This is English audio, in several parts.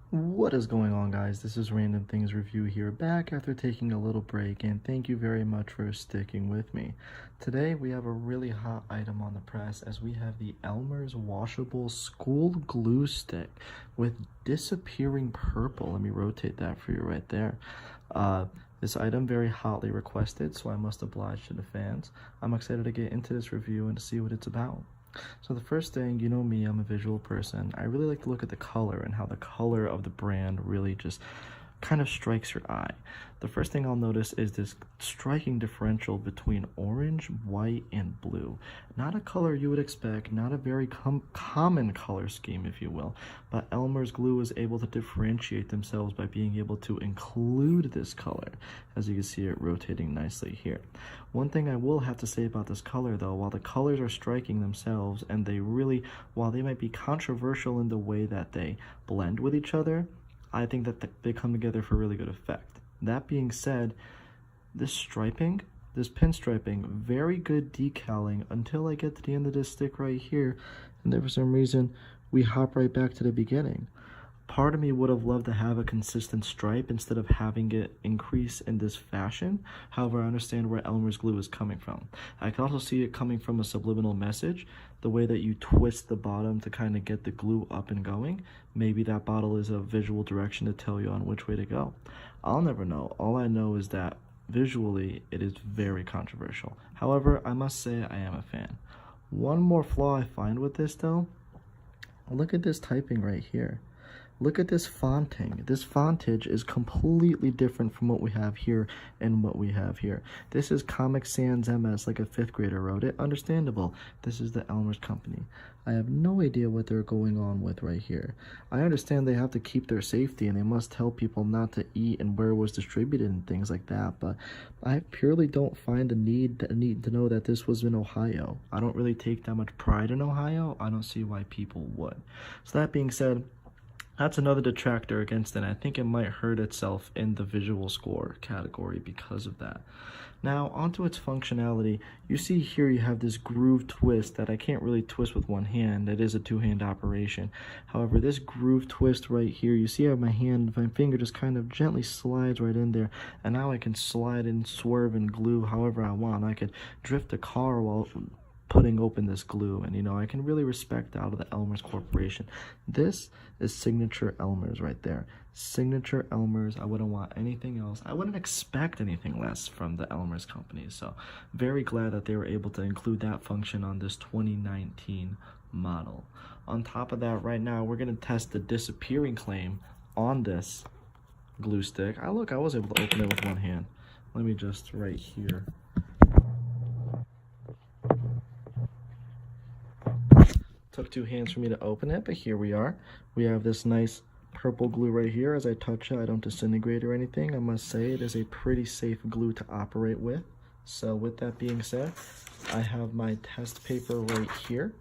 What is going on, guys? This is Random Things Review here, back after taking a little break, and thank you very much for sticking with me. Today we have a really hot item on the press, as we have the Elmer's Washable School Glue Stick with disappearing purple. Let me rotate that for you right there. This item very hotly requested, so I must oblige to the fans. I'm excited to get into this review and to see what it's about. So the first thing, you know me, I'm a visual person. I really like to look at the color and how the color of the brand really just kind of strikes your eye. The first thing I'll notice is this striking differential between orange, white, and blue. Not a color you would expect, not a very common color scheme, if you will, but Elmer's glue is able to differentiate themselves by being able to include this color, as you can see it rotating nicely here. One thing I will have to say about this color, though, while the colors are striking themselves, and they really, while they might be controversial in the way that they blend with each other, I think that they come together for really good effect. That being said, this striping, this pinstriping, very good decaling until I get to the end of this stick right here, and then for some reason we hop right back to the beginning. Part of me would have loved to have a consistent stripe instead of having it increase in this fashion. However, I understand where Elmer's glue is coming from. I can also see it coming from a subliminal message, the way that you twist the bottom to kind of get the glue up and going. Maybe that bottle is a visual direction to tell you on which way to go. I'll never know. All I know is that visually it is very controversial. However, I must say I am a fan. One more flaw I find with this, though, look at this typing right here. Look at this fonting. This fontage is completely different from what we have here and what we have here. This is Comic Sans MS, like a 5th grader wrote it. Understandable. This is the Elmer's company. I have no idea what they're going on with right here. I understand they have to keep their safety and they must tell people not to eat and where it was distributed and things like that, but I purely don't find the need to know that this was in Ohio. I don't really take that much pride in Ohio. I don't see why people would. So that being said, that's another detractor against it. I think it might hurt itself in the visual score category because of that. Now, onto its functionality. You see here you have this groove twist that I can't really twist with one hand. It is a two-hand operation. However, this groove twist right here, you see how my finger just kind of gently slides right in there, and now I can slide and swerve and glue however I want. I could drift a car while putting open this glue, and you know, I can really respect out of the Elmer's Corporation. This is signature Elmer's right there. Signature Elmer's. I wouldn't want anything else. I wouldn't expect anything less from the Elmer's company. So very glad that they were able to include that function on this 2019 model. On top of that, right now we're going to test the disappearing claim on this glue stick. I was able to open it with one hand. Let me just right here. Took 2 hands for me to open it, but here we are. We have this nice purple glue right here. As I touch it, I don't disintegrate or anything. I must say it is a pretty safe glue to operate with. So with that being said, I have my test paper right here.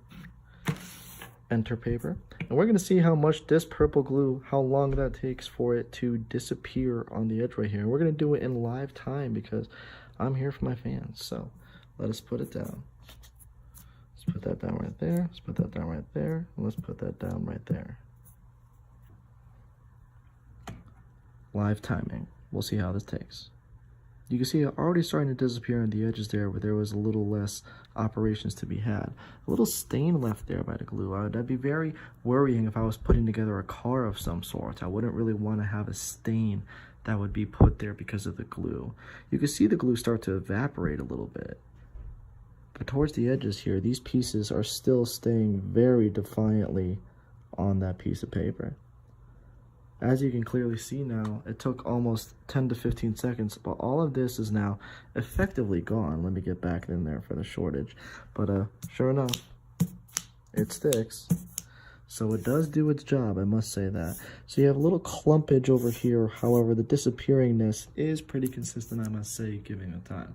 Enter paper. And we're going to see how much this purple glue, how long that takes for it to disappear on the edge right here. We're going to do it in live time because I'm here for my fans. So let us put it down. Put that down right there. Let's put that down right there. And let's put that down right there. Live timing. We'll see how this takes. You can see it already starting to disappear on the edges there, where there was a little less operations to be had. A little stain left there by the glue. That'd be very worrying if I was putting together a car of some sort. I wouldn't really want to have a stain that would be put there because of the glue. You can see the glue start to evaporate a little bit. But towards the edges here, these pieces are still staying very defiantly on that piece of paper. As you can clearly see now, it took almost 10 to 15 seconds, but all of this is now effectively gone. Let me get back in there for the shortage. But sure enough, it sticks. So it does do its job, I must say that. So you have a little clumpage over here. However, the disappearingness is pretty consistent, I must say, given the time.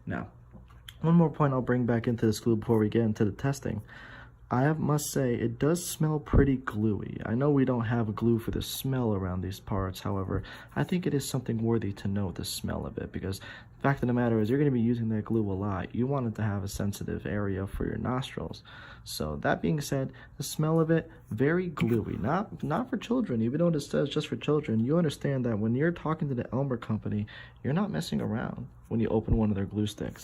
Now, one more point I'll bring back into this glue before we get into the testing. I must say, it does smell pretty gluey. I know we don't have glue for the smell around these parts, however, I think it is something worthy to note the smell of it, because the fact of the matter is you're going to be using that glue a lot. You want it to have a sensitive area for your nostrils. So that being said, the smell of it, very gluey. Not for children, even though it says just for children. You understand that when you're talking to the Elmer company, you're not messing around when you open one of their glue sticks.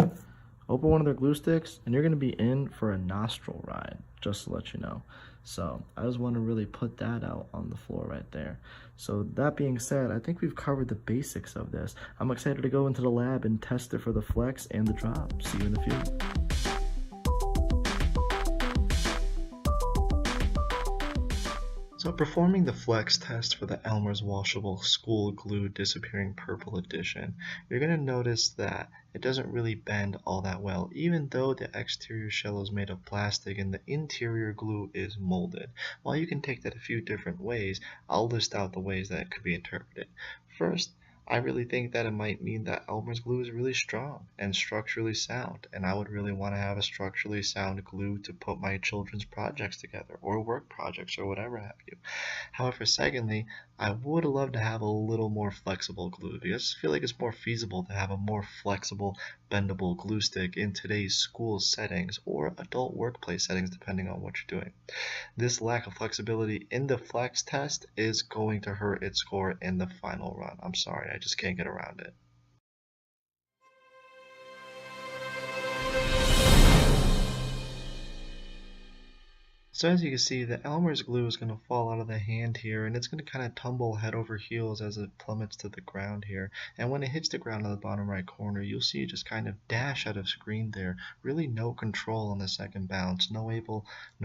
Open one of their glue sticks and you're going to be in for a nostril ride, just to let you know. So I just want to really put that out on the floor right there. So that being said, I think we've covered the basics of this. I'm excited to go into the lab and test it for the flex and the drop. See you in a few. So performing the flex test for the Elmer's Washable School Glue Disappearing Purple Edition, you're going to notice that it doesn't really bend all that well, even though the exterior shell is made of plastic and the interior glue is molded. While you can take that a few different ways, I'll list out the ways that it could be interpreted. First, I really think that it might mean that Elmer's glue is really strong and structurally sound, and I would really want to have a structurally sound glue to put my children's projects together, or work projects, or whatever have you. However, secondly, I would love to have a little more flexible glue, because I feel like it's more feasible to have a more flexible, bendable glue stick in today's school settings or adult workplace settings, depending on what you're doing. This lack of flexibility in the flex test is going to hurt its score in the final run. I'm sorry, I just can't get around it. So as you can see, the Elmer's glue is going to fall out of the hand here, and it's going to kind of tumble head over heels as it plummets to the ground here. And when it hits the ground in the bottom right corner, you'll see it just kind of dash out of screen there. Really no control on the second bounce, no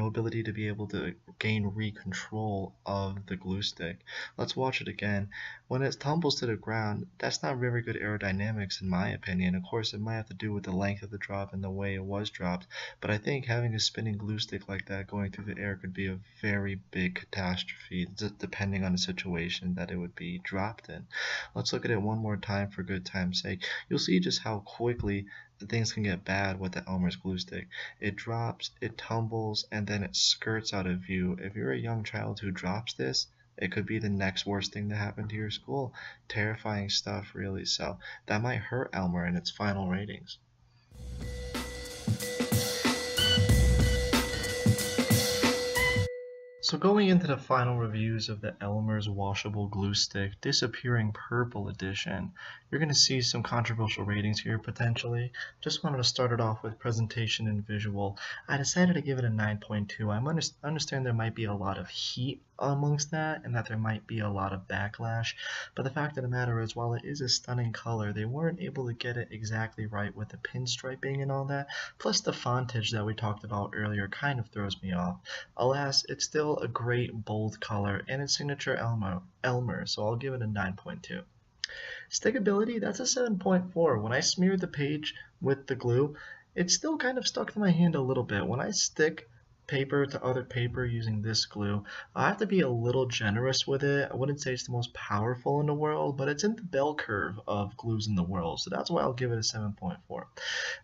ability to be able to gain re-control of the glue stick. Let's watch it again. When it tumbles to the ground, that's not very good aerodynamics in my opinion. Of course, it might have to do with the length of the drop and the way it was dropped, but I think having a spinning glue stick like that going through the air could be a very big catastrophe, depending on the situation that it would be dropped in. Let's look at it one more time for good time's sake. You'll see just how quickly things can get bad with the Elmer's glue stick. It drops, it tumbles, and then it skirts out of view. If you're a young child who drops this, it could be the next worst thing to happen to your school. Terrifying stuff, really. So that might hurt Elmer in its final ratings. So going into the final reviews of the Elmer's Washable Glue Stick Disappearing Purple Edition, you're going to see some controversial ratings here potentially. Just wanted to start it off with presentation and visual. I decided to give it a 9.2. I understand there might be a lot of heat amongst that and that there might be a lot of backlash, but the fact of the matter is, while it is a stunning color, they weren't able to get it exactly right with the pinstriping and all that, plus the fontage that we talked about earlier kind of throws me off. Alas, it's still a great bold color and its signature Elmer, so I'll give it a 9.2. Stickability, that's a 7.4. When I smeared the page with the glue, it still kind of stuck to my hand a little bit. When I stick paper to other paper using this glue, I have to be a little generous with it. I wouldn't say it's the most powerful in the world, but it's in the bell curve of glues in the world, so that's why I'll give it a 7.4.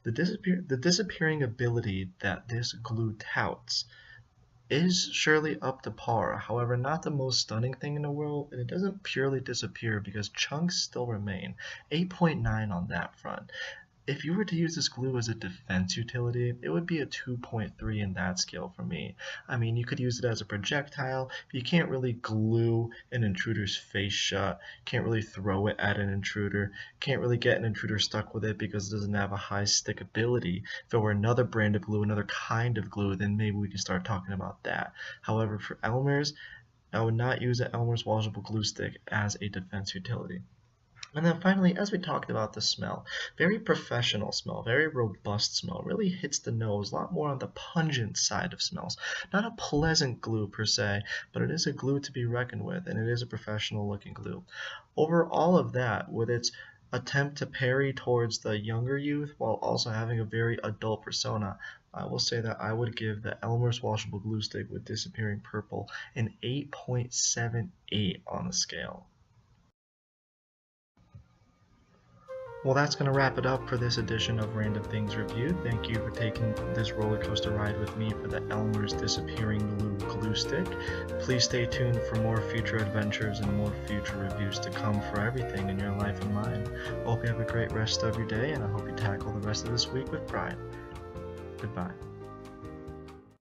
The disappearing ability that this glue touts is surely up to par, however not the most stunning thing in the world, and it doesn't purely disappear because chunks still remain. 8.9 on that front. If you were to use this glue as a defense utility, it would be a 2.3 in that scale for me. I mean, you could use it as a projectile, but you can't really glue an intruder's face shut, can't really throw it at an intruder, can't really get an intruder stuck with it because it doesn't have a high stickability. If it were another brand of glue, another kind of glue, then maybe we can start talking about that. However, for Elmer's, I would not use an Elmer's washable glue stick as a defense utility. And then finally, as we talked about the smell, very professional smell, very robust smell, really hits the nose, a lot more on the pungent side of smells. Not a pleasant glue per se, but it is a glue to be reckoned with, and it is a professional looking glue. Over all of that, with its attempt to parry towards the younger youth while also having a very adult persona, I will say that I would give the Elmer's Washable Glue Stick with Disappearing Purple an 8.78 on the scale. Well, that's going to wrap it up for this edition of Random Things Review. Thank you for taking this roller coaster ride with me for the Elmer's Disappearing glue stick. Please stay tuned for more future adventures and more future reviews to come for everything in your life and mine. I hope you have a great rest of your day, and I hope you tackle the rest of this week with pride. Goodbye.